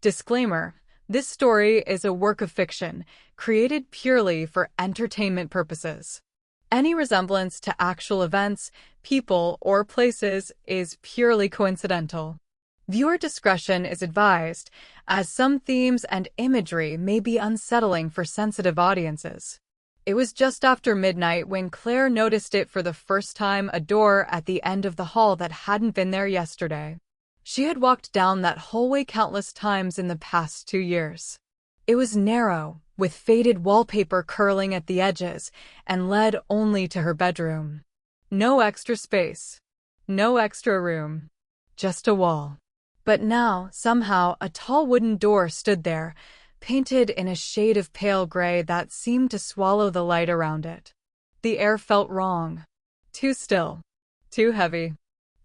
Disclaimer: this story is a work of fiction, created purely for entertainment purposes. Any resemblance to actual events, people, or places is purely coincidental. Viewer discretion is advised, as some themes and imagery may be unsettling for sensitive audiences. It was just after midnight when Claire noticed it for the first time, a door at the end of the hall that hadn't been there yesterday. She had walked down that hallway countless times in the past 2 years. It was narrow, with faded wallpaper curling at the edges, and led only to her bedroom. No extra space. No extra room. Just a wall. But now, somehow, a tall wooden door stood there, painted in a shade of pale gray that seemed to swallow the light around it. The air felt wrong. Too still. Too heavy.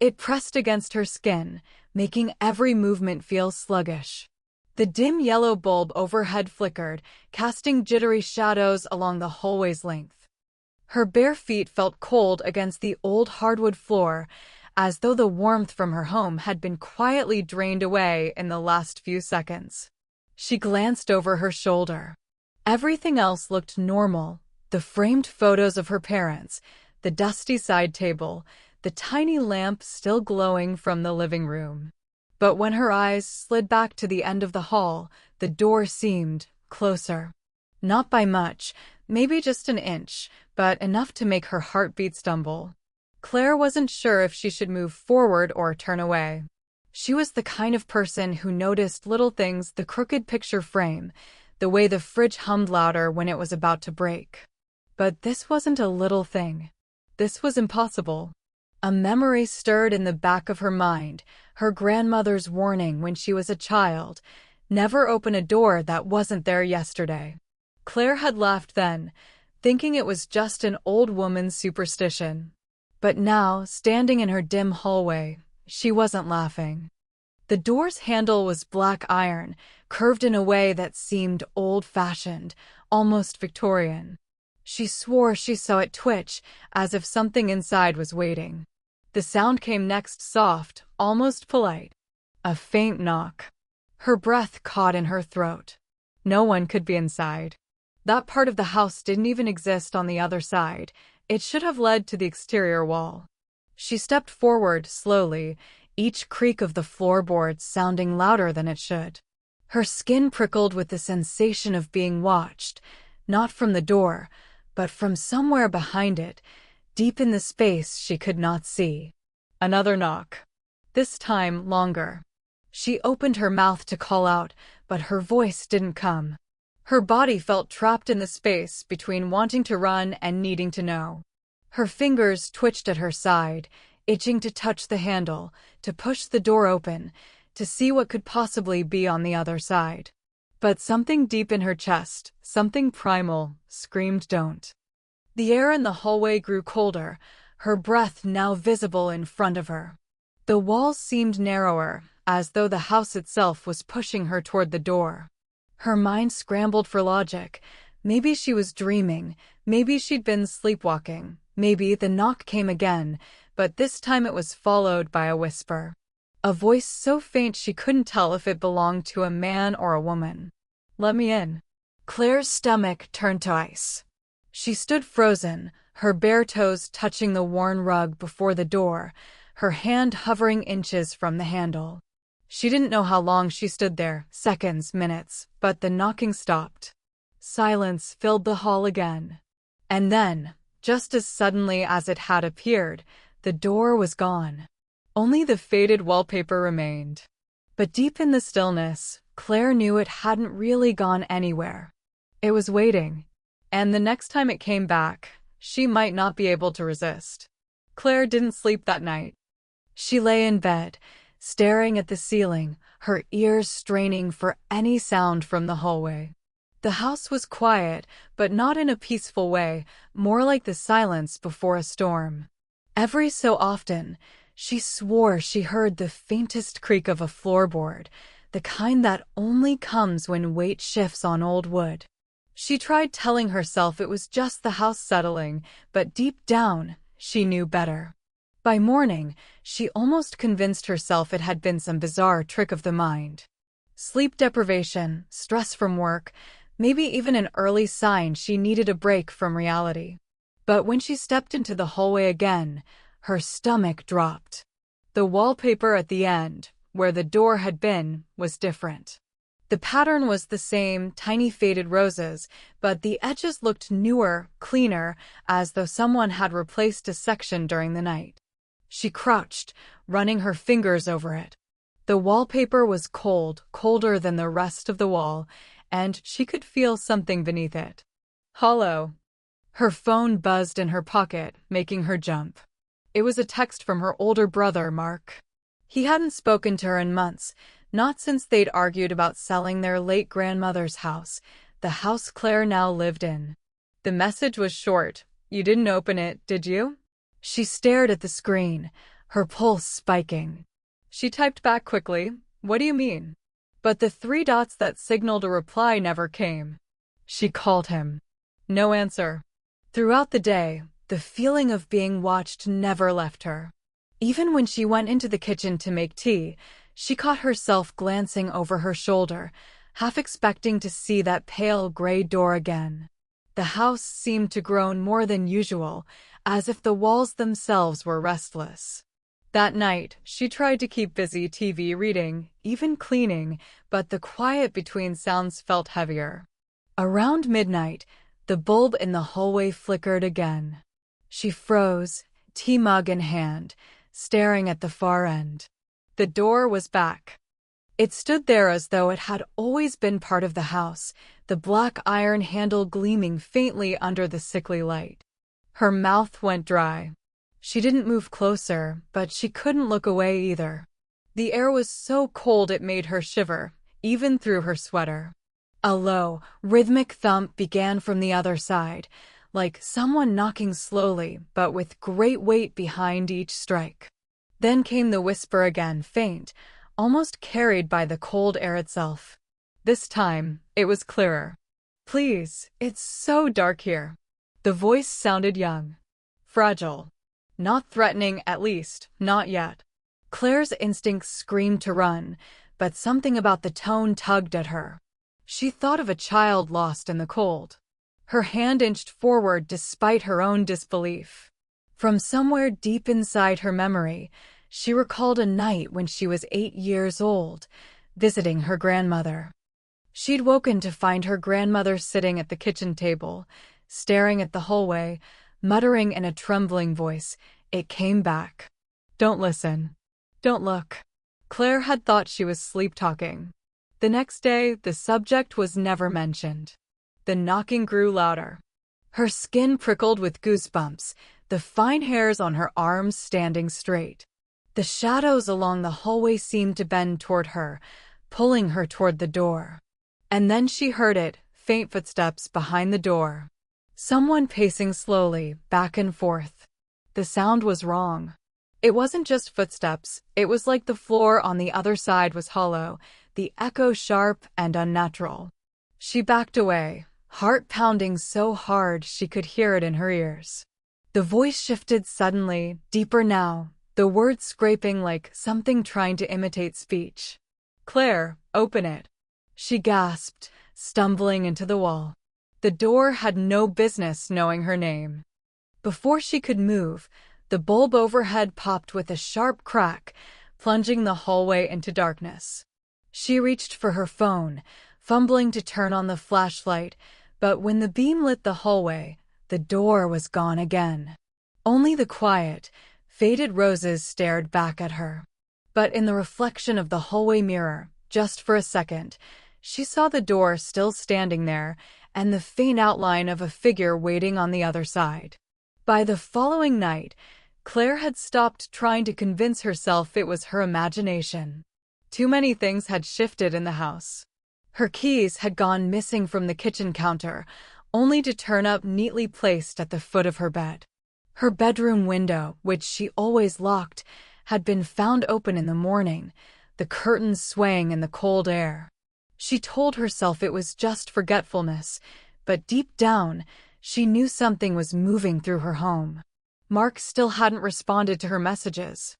It pressed against her skin, making every movement feel sluggish. The dim yellow bulb overhead flickered, casting jittery shadows along the hallway's length. Her bare feet felt cold against the old hardwood floor, as though the warmth from her home had been quietly drained away in the last few seconds. She glanced over her shoulder. Everything else looked normal: the framed photos of her parents, the dusty side table, the tiny lamp still glowing from the living room. But when her eyes slid back to the end of the hall, the door seemed closer. Not by much, maybe just an inch, but enough to make her heartbeat stumble. Claire wasn't sure if she should move forward or turn away. She was the kind of person who noticed little things: the crooked picture frame, the way the fridge hummed louder when it was about to break. But this wasn't a little thing. This was impossible. A memory stirred in the back of her mind, her grandmother's warning when she was a child: never open a door that wasn't there yesterday. Claire had laughed then, thinking it was just an old woman's superstition. But now, standing in her dim hallway, she wasn't laughing. The door's handle was black iron, curved in a way that seemed old-fashioned, almost Victorian. She swore she saw it twitch, as if something inside was waiting. The sound came next, soft, almost polite. A faint knock. Her breath caught in her throat. No one could be inside. That part of the house didn't even exist on the other side. It should have led to the exterior wall. She stepped forward slowly, each creak of the floorboards sounding louder than it should. Her skin prickled with the sensation of being watched, not from the door, but from somewhere behind it, deep in the space she could not see. Another knock. This time longer. She opened her mouth to call out, but her voice didn't come. Her body felt trapped in the space between wanting to run and needing to know. Her fingers twitched at her side, itching to touch the handle, to push the door open, to see what could possibly be on the other side. But something deep in her chest, something primal, screamed don't. The air in the hallway grew colder, her breath now visible in front of her. The walls seemed narrower, as though the house itself was pushing her toward the door. Her mind scrambled for logic. Maybe she was dreaming, maybe she'd been sleepwalking, maybe. The knock came again, but this time it was followed by a whisper. A voice so faint she couldn't tell if it belonged to a man or a woman. "Let me in." Claire's stomach turned to ice. She stood frozen, her bare toes touching the worn rug before the door, her hand hovering inches from the handle. She didn't know how long she stood there, seconds, minutes, but the knocking stopped. Silence filled the hall again. And then, just as suddenly as it had appeared, the door was gone. Only the faded wallpaper remained. But deep in the stillness, Claire knew it hadn't really gone anywhere. It was waiting. And the next time it came back, she might not be able to resist. Claire didn't sleep that night. She lay in bed, staring at the ceiling, her ears straining for any sound from the hallway. The house was quiet, but not in a peaceful way, more like the silence before a storm. Every so often, she swore she heard the faintest creak of a floorboard, the kind that only comes when weight shifts on old wood. She tried telling herself it was just the house settling, but deep down, she knew better. By morning, she almost convinced herself it had been some bizarre trick of the mind. Sleep deprivation, stress from work, maybe even an early sign she needed a break from reality. But when she stepped into the hallway again, her stomach dropped. The wallpaper at the end, where the door had been, was different. The pattern was the same, tiny faded roses, but the edges looked newer, cleaner, as though someone had replaced a section during the night. She crouched, running her fingers over it. The wallpaper was cold, colder than the rest of the wall, and she could feel something beneath it. Hollow. Her phone buzzed in her pocket, making her jump. It was a text from her older brother, Mark. He hadn't spoken to her in months, not since they'd argued about selling their late grandmother's house, the house Claire now lived in. The message was short. "You didn't open it, did you?" She stared at the screen, her pulse spiking. She typed back quickly, "What do you mean?" But the three dots that signaled a reply never came. She called him. No answer. Throughout the day, the feeling of being watched never left her. Even when she went into the kitchen to make tea, she caught herself glancing over her shoulder, half expecting to see that pale gray door again. The house seemed to groan more than usual, as if the walls themselves were restless. That night, she tried to keep busy TV reading, even cleaning, but the quiet between sounds felt heavier. Around midnight, the bulb in the hallway flickered again. She froze, tea mug in hand, staring at the far end. The door was back. It stood there as though it had always been part of the house, the black iron handle gleaming faintly under the sickly light. Her mouth went dry. She didn't move closer, but she couldn't look away either. The air was so cold it made her shiver, even through her sweater. A low, rhythmic thump began from the other side, like someone knocking slowly, but with great weight behind each strike. Then came the whisper again, faint, almost carried by the cold air itself. This time, it was clearer. "Please, it's so dark here." The voice sounded young. Fragile. Not threatening, at least, not yet. Claire's instincts screamed to run, but something about the tone tugged at her. She thought of a child lost in the cold. Her hand inched forward despite her own disbelief. From somewhere deep inside her memory, she recalled a night when she was 8 years old, visiting her grandmother. She'd woken to find her grandmother sitting at the kitchen table, staring at the hallway, muttering in a trembling voice. It came back. "Don't listen. Don't look." Claire had thought she was sleep-talking. The next day, the subject was never mentioned. The knocking grew louder. Her skin prickled with goosebumps, the fine hairs on her arms standing straight. The shadows along the hallway seemed to bend toward her, pulling her toward the door. And then she heard it, faint footsteps behind the door. Someone pacing slowly, back and forth. The sound was wrong. It wasn't just footsteps, it was like the floor on the other side was hollow, the echo sharp and unnatural. She backed away, heart pounding so hard she could hear it in her ears. The voice shifted suddenly, deeper now, the words scraping like something trying to imitate speech. "Claire, open it." She gasped, stumbling into the wall. The door had no business knowing her name. Before she could move, the bulb overhead popped with a sharp crack, plunging the hallway into darkness. She reached for her phone, fumbling to turn on the flashlight, but when the beam lit the hallway, the door was gone again. Only the quiet, faded roses stared back at her. But in the reflection of the hallway mirror, just for a second, she saw the door still standing there, and the faint outline of a figure waiting on the other side. By the following night, Claire had stopped trying to convince herself it was her imagination. Too many things had shifted in the house. Her keys had gone missing from the kitchen counter, only to turn up neatly placed at the foot of her bed. Her bedroom window, which she always locked, had been found open in the morning, the curtains swaying in the cold air. She told herself it was just forgetfulness, but deep down, she knew something was moving through her home. Mark still hadn't responded to her messages.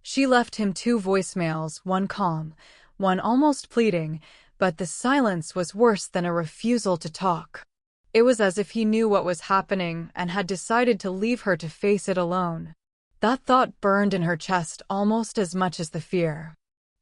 She left him 2 voicemails, one calm, one almost pleading, but the silence was worse than a refusal to talk. It was as if he knew what was happening and had decided to leave her to face it alone. That thought burned in her chest almost as much as the fear.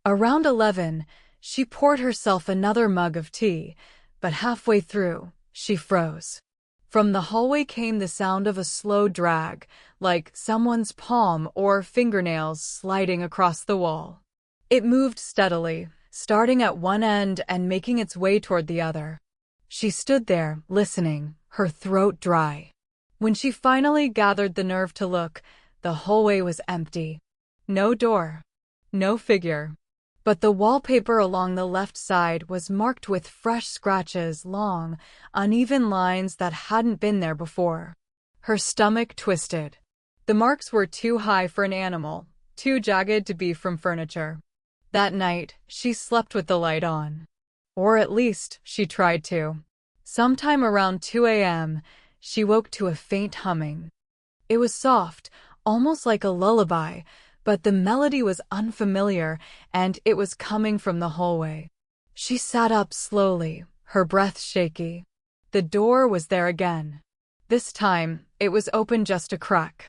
Around 11, she poured herself another mug of tea, but halfway through, she froze. From the hallway came the sound of a slow drag, like someone's palm or fingernails sliding across the wall. It moved steadily, starting at one end and making its way toward the other. She stood there, listening, her throat dry. When she finally gathered the nerve to look, the hallway was empty. No door. No figure. But the wallpaper along the left side was marked with fresh scratches, long, uneven lines that hadn't been there before. Her stomach twisted. The marks were too high for an animal, too jagged to be from furniture. That night, she slept with the light on. Or at least, she tried to. Sometime around 2 a.m., she woke to a faint humming. It was soft, almost like a lullaby, but the melody was unfamiliar, and it was coming from the hallway. She sat up slowly, her breath shaky. The door was there again. This time, it was open just a crack.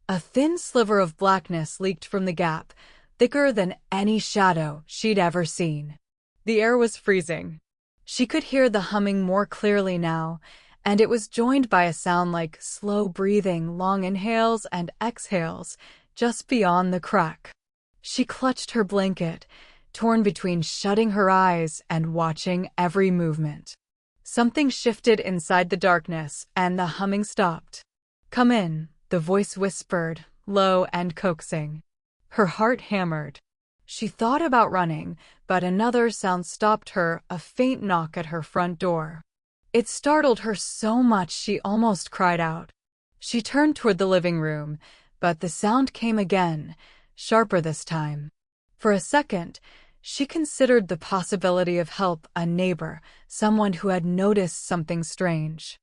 A thin sliver of blackness leaked from the gap, thicker than any shadow she'd ever seen. The air was freezing. She could hear the humming more clearly now, and it was joined by a sound like slow breathing, long inhales and exhales, just beyond the crack. She clutched her blanket, torn between shutting her eyes and watching every movement. Something shifted inside the darkness, and the humming stopped. "Come in," the voice whispered, low and coaxing. Her heart hammered. She thought about running, but another sound stopped her, a faint knock at her front door. It startled her so much she almost cried out. She turned toward the living room, but the sound came again, sharper this time. For a second, she considered the possibility of help, a neighbor, someone who had noticed something strange.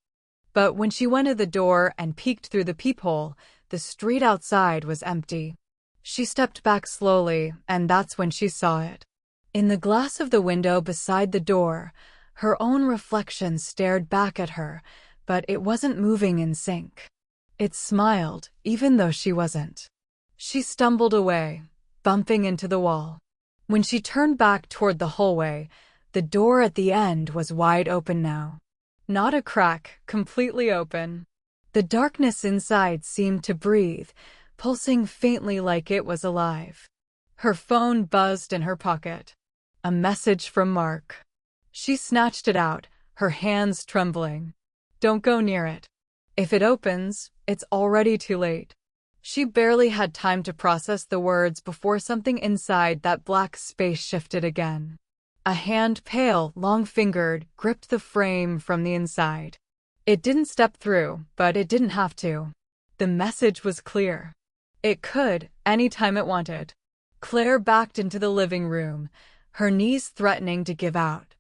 But when she went to the door and peeked through the peephole, the street outside was empty. She stepped back slowly, and that's when she saw it. In the glass of the window beside the door, her own reflection stared back at her, but it wasn't moving in sync. It smiled, even though she wasn't. She stumbled away, bumping into the wall. When she turned back toward the hallway, the door at the end was wide open now. Not a crack, completely open. The darkness inside seemed to breathe, pulsing faintly like it was alive. Her phone buzzed in her pocket. A message from Mark. She snatched it out, her hands trembling. "Don't go near it. If it opens, it's already too late." She barely had time to process the words before something inside that black space shifted again. A hand, pale, long-fingered, gripped the frame from the inside. It didn't step through, but it didn't have to. The message was clear. It could, anytime it wanted. Claire backed into the living room, her knees threatening to give out.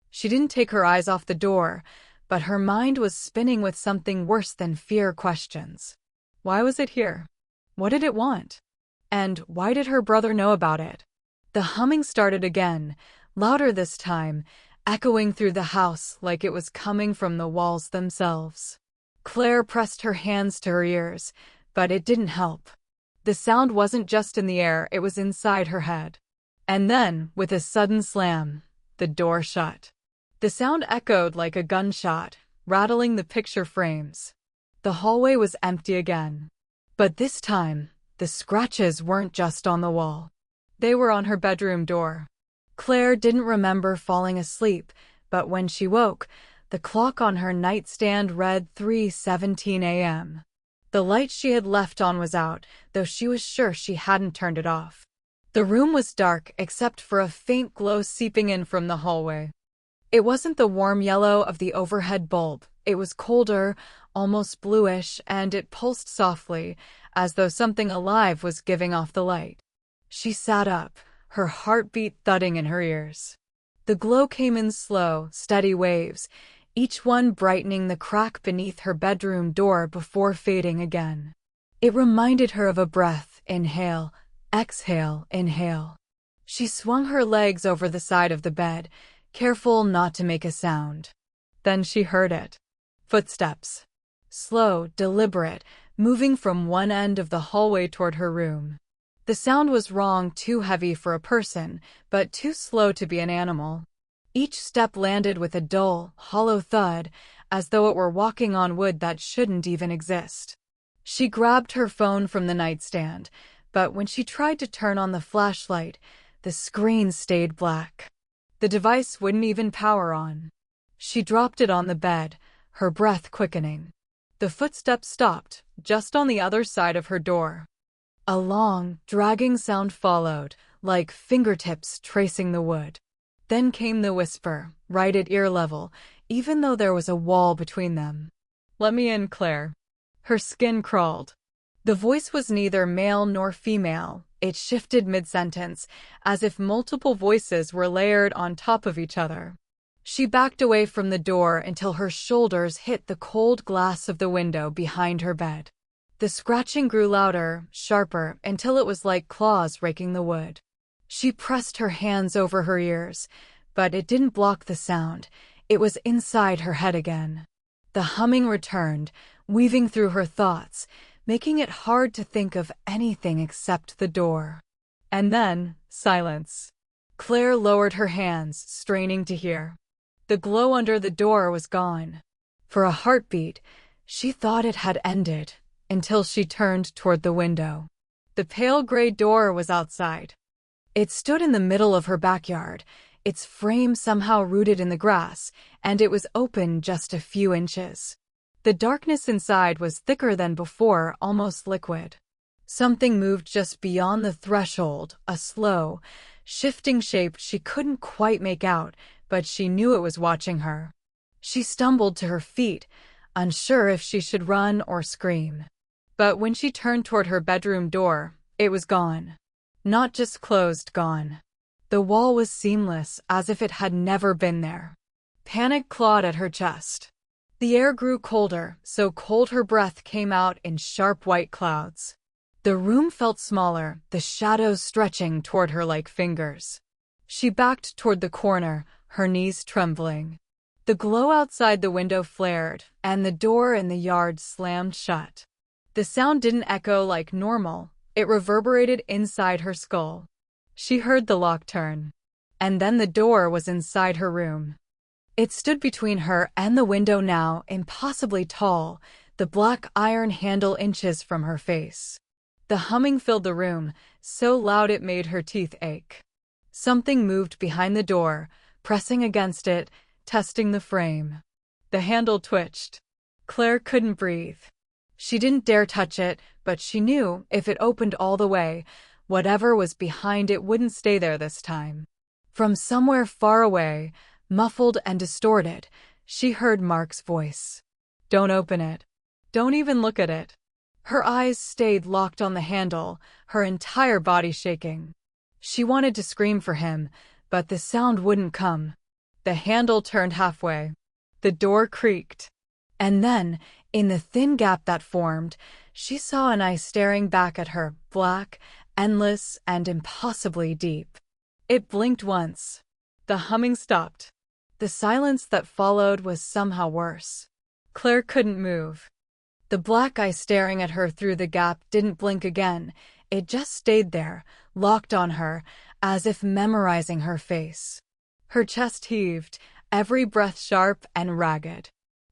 She didn't take her eyes off the door, but her mind was spinning with something worse than fear questions. Why was it here? What did it want? And why did her brother know about it? The humming started again, louder this time, echoing through the house like it was coming from the walls themselves. Claire pressed her hands to her ears, but it didn't help. The sound wasn't just in the air, it was inside her head. And then, with a sudden slam, the door shut. The sound echoed like a gunshot, rattling the picture frames. The hallway was empty again. But this time, the scratches weren't just on the wall. They were on her bedroom door. Claire didn't remember falling asleep, but when she woke, the clock on her nightstand read 3:17 a.m. The light she had left on was out, though she was sure she hadn't turned it off. The room was dark except for a faint glow seeping in from the hallway. It wasn't the warm yellow of the overhead bulb. It was colder, almost bluish, and it pulsed softly, as though something alive was giving off the light. She sat up, her heartbeat thudding in her ears. The glow came in slow, steady waves, each one brightening the crack beneath her bedroom door before fading again. It reminded her of a breath, inhale, exhale, inhale. She swung her legs over the side of the bed, careful not to make a sound. Then she heard it. Footsteps. Slow, deliberate, moving from one end of the hallway toward her room. The sound was wrong, too heavy for a person, but too slow to be an animal. Each step landed with a dull, hollow thud, as though it were walking on wood that shouldn't even exist. She grabbed her phone from the nightstand, but when she tried to turn on the flashlight, the screen stayed black. The device wouldn't even power on. She dropped it on the bed, her breath quickening. The footsteps stopped, just on the other side of her door. A long, dragging sound followed, like fingertips tracing the wood. Then came the whisper, right at ear level, even though there was a wall between them. "Let me in, Claire." Her skin crawled. The voice was neither male nor female. It shifted mid-sentence, as if multiple voices were layered on top of each other. She backed away from the door until her shoulders hit the cold glass of the window behind her bed. The scratching grew louder, sharper, until it was like claws raking the wood. She pressed her hands over her ears, but it didn't block the sound. It was inside her head again. The humming returned, weaving through her thoughts, making it hard to think of anything except the door. And then, silence. Claire lowered her hands, straining to hear. The glow under the door was gone. For a heartbeat, she thought it had ended, until she turned toward the window. The pale gray door was outside. It stood in the middle of her backyard, its frame somehow rooted in the grass, and it was open just a few inches. The darkness inside was thicker than before, almost liquid. Something moved just beyond the threshold, a slow, shifting shape she couldn't quite make out, but she knew it was watching her. She stumbled to her feet, unsure if she should run or scream. But when she turned toward her bedroom door, it was gone. Not just closed, gone. The wall was seamless, as if it had never been there. Panic clawed at her chest. The air grew colder, so cold her breath came out in sharp white clouds. The room felt smaller, the shadows stretching toward her like fingers. She backed toward the corner, her knees trembling. The glow outside the window flared, and the door in the yard slammed shut. The sound didn't echo like normal, it reverberated inside her skull. She heard the lock turn. And then the door was inside her room. It stood between her and the window now, impossibly tall, the black iron handle inches from her face. The humming filled the room, so loud it made her teeth ache. Something moved behind the door, pressing against it, testing the frame. The handle twitched. Claire couldn't breathe. She didn't dare touch it, but she knew if it opened all the way, whatever was behind it wouldn't stay there this time. From somewhere far away, muffled and distorted, she heard Mark's voice. "Don't open it. Don't even look at it." Her eyes stayed locked on the handle, her entire body shaking. She wanted to scream for him, but the sound wouldn't come. The handle turned halfway. The door creaked. And then, in the thin gap that formed, she saw an eye staring back at her, black, endless, and impossibly deep. It blinked once. The humming stopped. The silence that followed was somehow worse. Claire couldn't move. The black eye staring at her through the gap didn't blink again. It just stayed there, locked on her, as if memorizing her face. Her chest heaved, every breath sharp and ragged.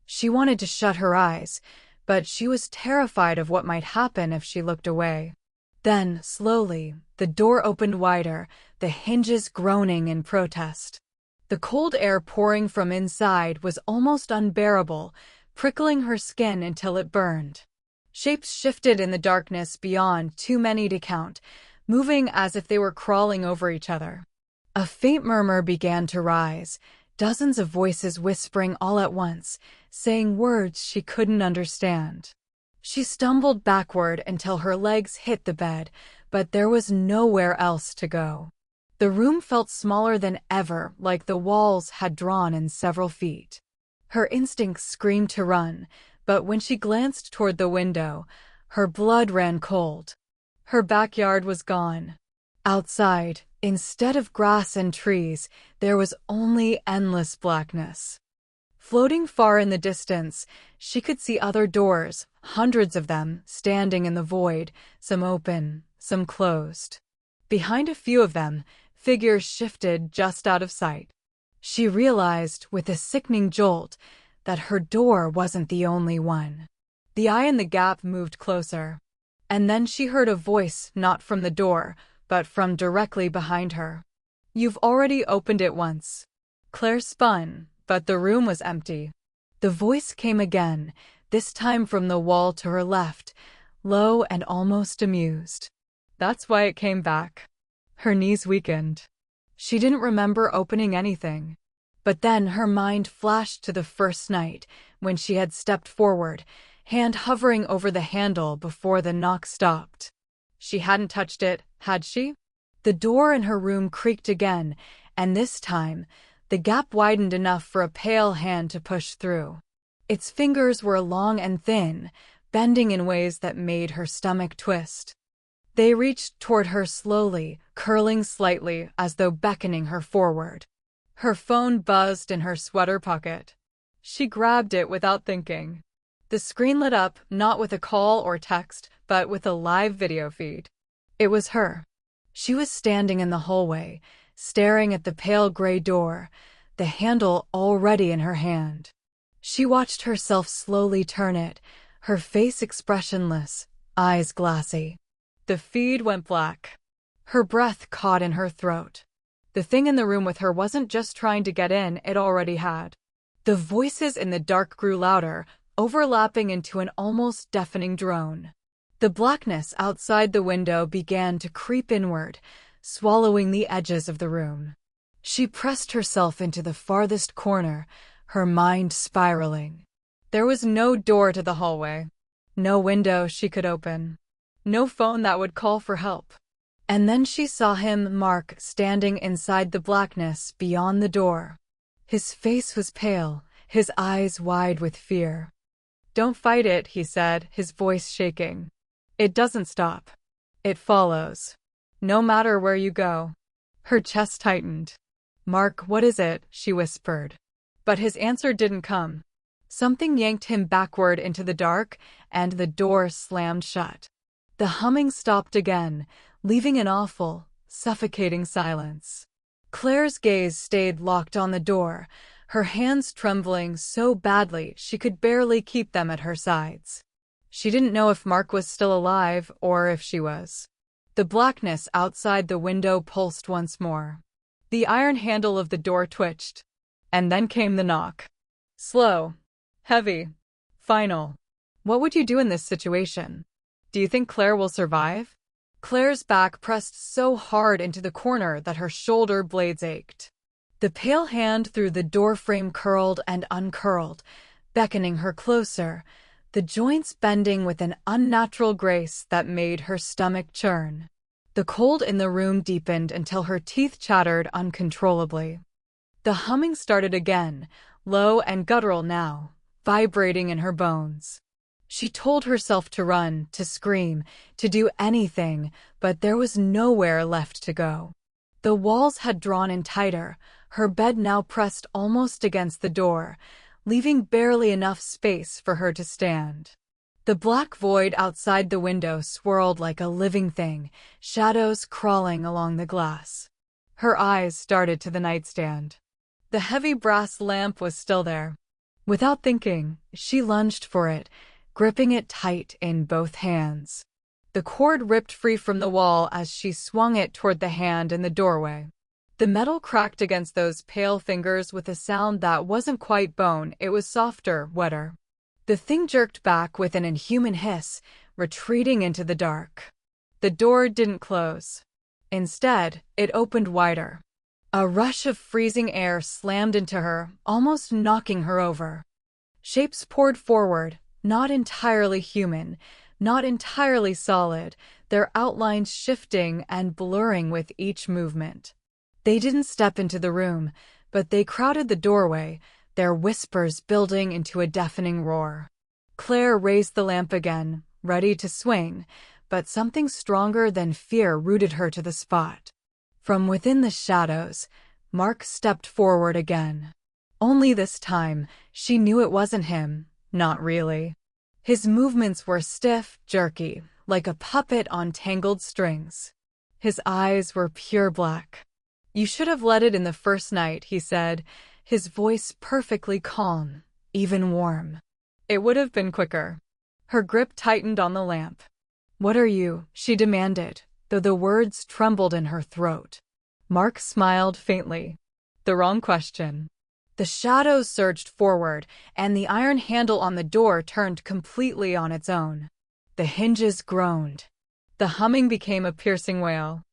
She wanted to shut her eyes, but she was terrified of what might happen if she looked away. Then, slowly, the door opened wider, the hinges groaning in protest. The cold air pouring from inside was almost unbearable, prickling her skin until it burned. Shapes shifted in the darkness beyond too many to count, moving as if they were crawling over each other. A faint murmur began to rise, dozens of voices whispering all at once, saying words she couldn't understand. She stumbled backward until her legs hit the bed, but there was nowhere else to go. The room felt smaller than ever, like the walls had drawn in several feet. Her instincts screamed to run, but when she glanced toward the window, her blood ran cold. Her backyard was gone. Outside, Instead of grass and trees, there was only endless blackness. Floating far in the distance, she could see other doors, hundreds of them, standing in the void, some open, some closed. Behind a few of them, figures shifted just out of sight. She realized, with a sickening jolt, that her door wasn't the only one. The eye in the gap moved closer. And then she heard a voice not from the door, but from directly behind her. "You've already opened it once." Claire spun, but the room was empty. The voice came again, this time from the wall to her left, low and almost amused. That's why it came back. Her knees weakened. She didn't remember opening anything. But then her mind flashed to the first night, when she had stepped forward, hand hovering over the handle before the knock stopped. She hadn't touched it, had she? The door in her room creaked again, and this time, the gap widened enough for a pale hand to push through. Its fingers were long and thin, bending in ways that made her stomach twist. They reached toward her slowly, curling slightly as though beckoning her forward. Her phone buzzed in her sweater pocket. She grabbed it without thinking. The screen lit up, not with a call or text, but with a live video feed. It was her. She was standing in the hallway, staring at the pale gray door, the handle already in her hand. She watched herself slowly turn it, her face expressionless, eyes glassy. The feed went black. Her breath caught in her throat. The thing in the room with her wasn't just trying to get in, it already had. The voices in the dark grew louder, overlapping into an almost deafening drone. The blackness outside the window began to creep inward, swallowing the edges of the room. She pressed herself into the farthest corner, her mind spiraling. There was no door to the hallway, no window she could open, no phone that would call for help. And then she saw him, Mark, standing inside the blackness beyond the door. His face was pale, his eyes wide with fear. "Don't fight it," he said, his voice shaking. "It doesn't stop. It follows. No matter where you go." Her chest tightened. "Mark, what is it?" she whispered. But his answer didn't come. Something yanked him backward into the dark, and the door slammed shut. The humming stopped again, leaving an awful, suffocating silence. Claire's gaze stayed locked on the door, her hands trembling so badly she could barely keep them at her sides. She didn't know if Mark was still alive or if she was. The blackness outside the window pulsed once more. The iron handle of the door twitched. And then came the knock. Slow, heavy, final. What would you do in this situation? Do you think Claire will survive? Claire's back pressed so hard into the corner that her shoulder blades ached. The pale hand through the doorframe curled and uncurled, beckoning her closer, the joints bending with an unnatural grace that made her stomach churn. The cold in the room deepened until her teeth chattered uncontrollably. The humming started again, low and guttural now, vibrating in her bones. She told herself to run, to scream, to do anything, but there was nowhere left to go. The walls had drawn in tighter, her bed now pressed almost against the door, leaving barely enough space for her to stand. The black void outside the window swirled like a living thing, shadows crawling along the glass. Her eyes started to the nightstand. The heavy brass lamp was still there. Without thinking, she lunged for it, gripping it tight in both hands. The cord ripped free from the wall as she swung it toward the hand in the doorway. The metal cracked against those pale fingers with a sound that wasn't quite bone, it was softer, wetter. The thing jerked back with an inhuman hiss, retreating into the dark. The door didn't close. Instead, it opened wider. A rush of freezing air slammed into her, almost knocking her over. Shapes poured forward, not entirely human, not entirely solid, their outlines shifting and blurring with each movement. They didn't step into the room, but they crowded the doorway, their whispers building into a deafening roar. Claire raised the lamp again, ready to swing, but something stronger than fear rooted her to the spot. From within the shadows, Mark stepped forward again. Only this time, she knew it wasn't him, not really. His movements were stiff, jerky, like a puppet on tangled strings. His eyes were pure black. "You should have let it in the first night," he said, his voice perfectly calm, even warm. "It would have been quicker." Her grip tightened on the lamp. "What are you?" she demanded, though the words trembled in her throat. Mark smiled faintly. "The wrong question." The shadows surged forward, and the iron handle on the door turned completely on its own. The hinges groaned. The humming became a piercing wail.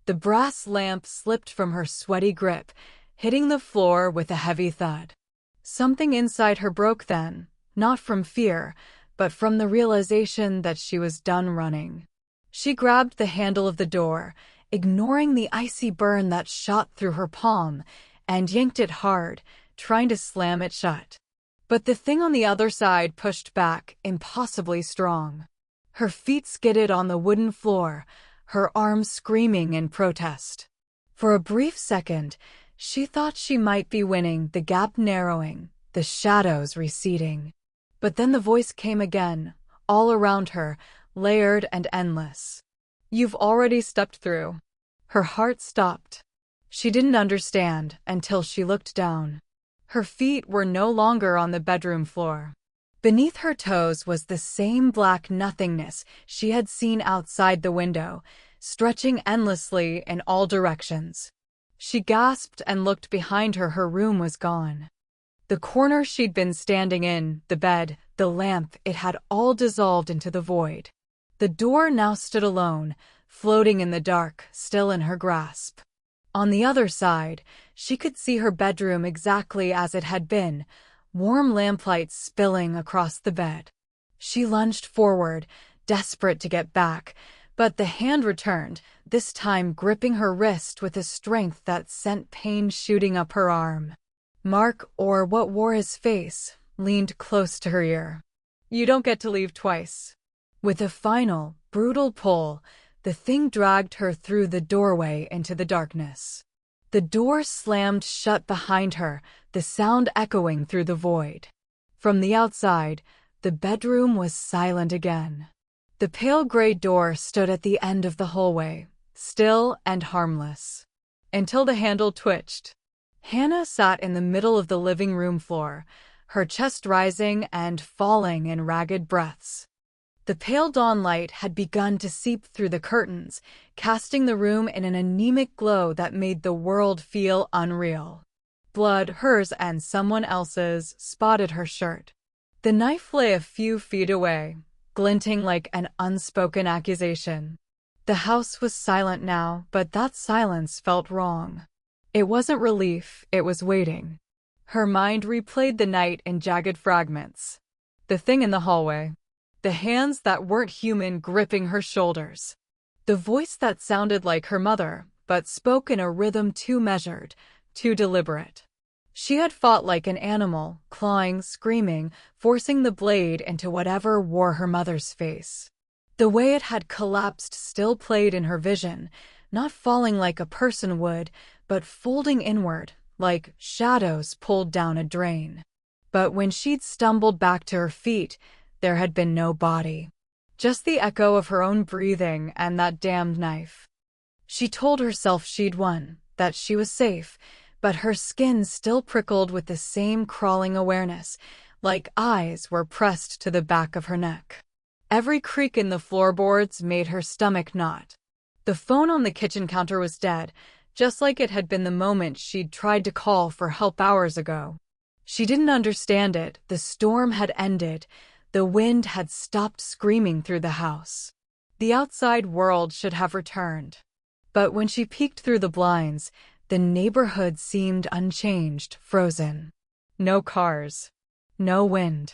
The brass lamp slipped from her sweaty grip, hitting the floor with a heavy thud. Something inside her broke then, not from fear, but from the realization that she was done running. She grabbed the handle of the door, ignoring the icy burn that shot through her palm, and yanked it hard, trying to slam it shut. But the thing on the other side pushed back, impossibly strong. Her feet skidded on the wooden floor, her arms screaming in protest. For a brief second, she thought she might be winning, the gap narrowing, the shadows receding. But then the voice came again, all around her, layered and endless. "You've already stepped through." Her heart stopped. She didn't understand until she looked down. Her feet were no longer on the bedroom floor. Beneath her toes was the same black nothingness she had seen outside the window, stretching endlessly in all directions. She gasped and looked behind her. Her room was gone. The corner she'd been standing in, the bed, the lamp, it had all dissolved into the void. The door now stood alone, floating in the dark, still in her grasp. On the other side, she could see her bedroom exactly as it had been, warm lamplight spilling across the bed. She lunged forward, desperate to get back, but the hand returned, this time gripping her wrist with a strength that sent pain shooting up her arm. Mark, or what wore his face, leaned close to her ear. "You don't get to leave twice." With a final, brutal pull, the thing dragged her through the doorway into the darkness. The door slammed shut behind her, the sound echoing through the void. From the outside, the bedroom was silent again. The pale gray door stood at the end of the hallway, still and harmless. Until the handle twitched. Hannah sat in the middle of the living room floor, her chest rising and falling in ragged breaths. The pale dawn light had begun to seep through the curtains, casting the room in an anemic glow that made the world feel unreal. Blood, hers and someone else's, spotted her shirt. The knife lay a few feet away, glinting like an unspoken accusation. The house was silent now, but that silence felt wrong. It wasn't relief, it was waiting. Her mind replayed the night in jagged fragments. The thing in the hallway. The hands that weren't human gripping her shoulders. The voice that sounded like her mother, but spoke in a rhythm too measured, too deliberate. She had fought like an animal, clawing, screaming, forcing the blade into whatever wore her mother's face. The way it had collapsed still played in her vision, not falling like a person would, but folding inward, like shadows pulled down a drain. But when she'd stumbled back to her feet, there had been no body. Just the echo of her own breathing and that damned knife. She told herself she'd won, that she was safe, but her skin still prickled with the same crawling awareness, like eyes were pressed to the back of her neck. Every creak in the floorboards made her stomach knot. The phone on the kitchen counter was dead, just like it had been the moment she'd tried to call for help hours ago. She didn't understand it. The storm had ended. The wind had stopped screaming through the house. The outside world should have returned. But when she peeked through the blinds, the neighborhood seemed unchanged, frozen. No cars. No wind.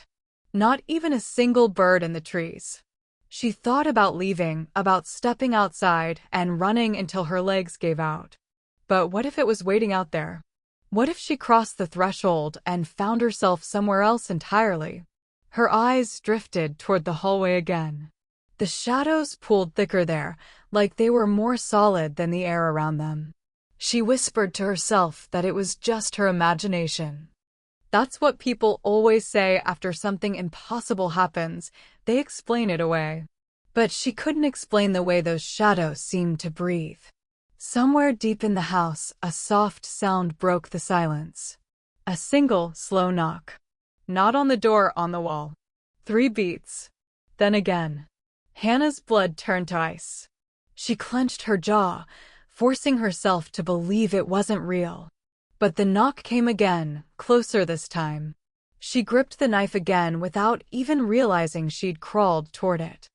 Not even a single bird in the trees. She thought about leaving, about stepping outside and running until her legs gave out. But what if it was waiting out there? What if she crossed the threshold and found herself somewhere else entirely? Her eyes drifted toward the hallway again. The shadows pooled thicker there, like they were more solid than the air around them. She whispered to herself that it was just her imagination. That's what people always say after something impossible happens. They explain it away. But she couldn't explain the way those shadows seemed to breathe. Somewhere deep in the house, a soft sound broke the silence. A single, slow knock. Not on the door, on the wall. 3 beats. Then again. Hannah's blood turned to ice. She clenched her jaw, forcing herself to believe it wasn't real. But the knock came again, closer this time. She gripped the knife again without even realizing she'd crawled toward it.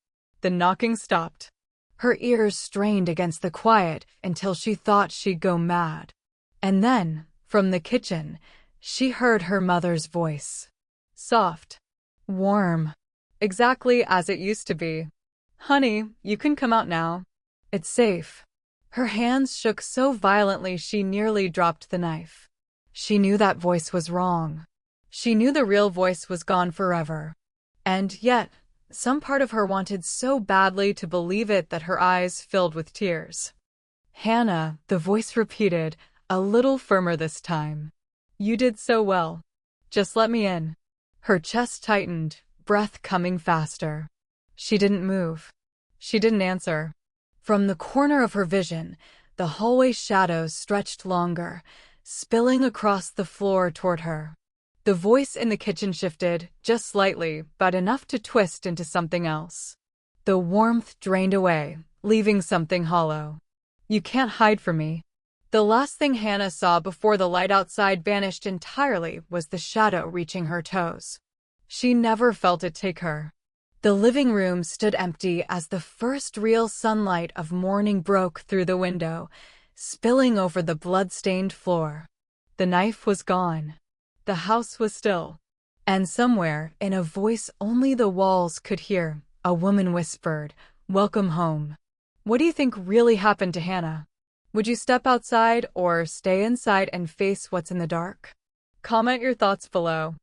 The knocking stopped. Her ears strained against the quiet until she thought she'd go mad. And then, from the kitchen, she heard her mother's voice. Soft. Warm. Exactly as it used to be. "Honey, you can come out now. It's safe." Her hands shook so violently she nearly dropped the knife. She knew that voice was wrong. She knew the real voice was gone forever. And yet, some part of her wanted so badly to believe it that her eyes filled with tears. "Hannah," the voice repeated, a little firmer this time. "You did so well. Just let me in." Her chest tightened, breath coming faster. She didn't move. She didn't answer. From the corner of her vision, the hallway shadows stretched longer, spilling across the floor toward her. The voice in the kitchen shifted, just slightly, but enough to twist into something else. The warmth drained away, leaving something hollow. "You can't hide from me." The last thing Hannah saw before the light outside vanished entirely was the shadow reaching her toes. She never felt it take her. The living room stood empty as the first real sunlight of morning broke through the window, spilling over the blood-stained floor. The knife was gone. The house was still. And somewhere, in a voice only the walls could hear, a woman whispered, "Welcome home." What do you think really happened to Hannah? Would you step outside or stay inside and face what's in the dark? Comment your thoughts below.